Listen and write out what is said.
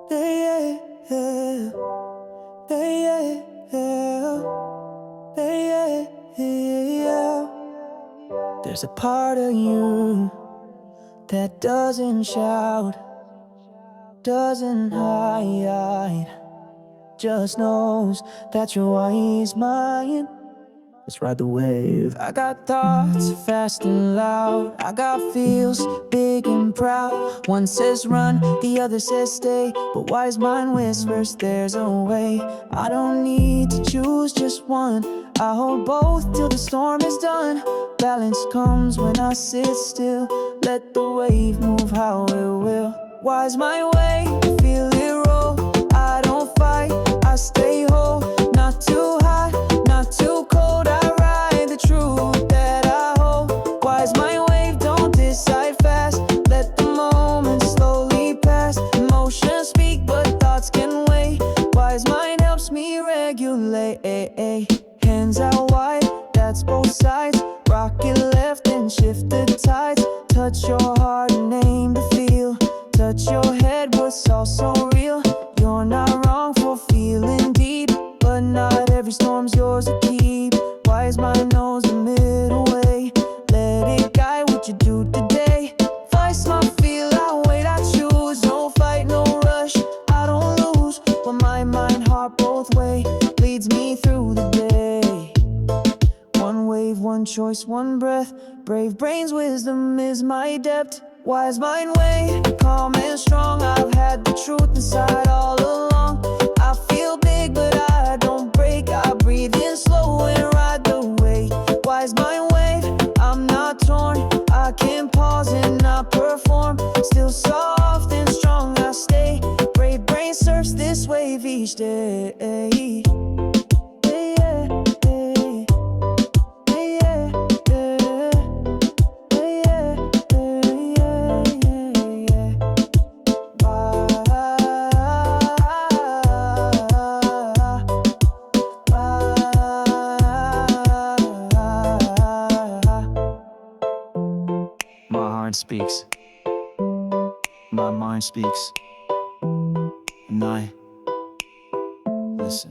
yeah, yeah, yeah, yeah, yeah. There's a part of you that doesn't shout, doesn't hide, just knows that your wise mind. Let's ride the wave. I got thoughts fast and loud, I got feels big and proud. One says run, the other says stay, but wise mind whispers there's a way. I don't need to choose just one, I hold both till the storm is done. Balance comes when I sit still, let the wave move how it will. Wise mind way, feel it roll. I don't fight, I stay whole. Not too high, not too cold, I ride the truth that I hold. Wise mind wave, don't decide fast, let the moment slowly pass. Emotions speak but thoughts can wait, wise mind helps me regulate. Hands out wide, that's both sides, rock it left and shift the tides. Touch your heart and aim to feel, touch your head, what's also real. You're not wrong for feeling deep, but not every storm's yours to keep. Wise mind knows the middle way, let it guide what you do today. Vice my feel, I wait, I choose. No fight, no rush, I don't lose. But my mind, heart both way, leads me through the day. One wave, one choice, one breath. Brave brains, wisdom is my depth. Wise mind way, calm and strong. I've had the truth inside all along. I feel big but I don't break, I breathe in slow and ride the wave. Wise mind wave, I'm not torn, I can pause and not perform. Still soft and strong I stay, brave brain surfs this wave each day. My heart speaks, my mind speaks, and I listen.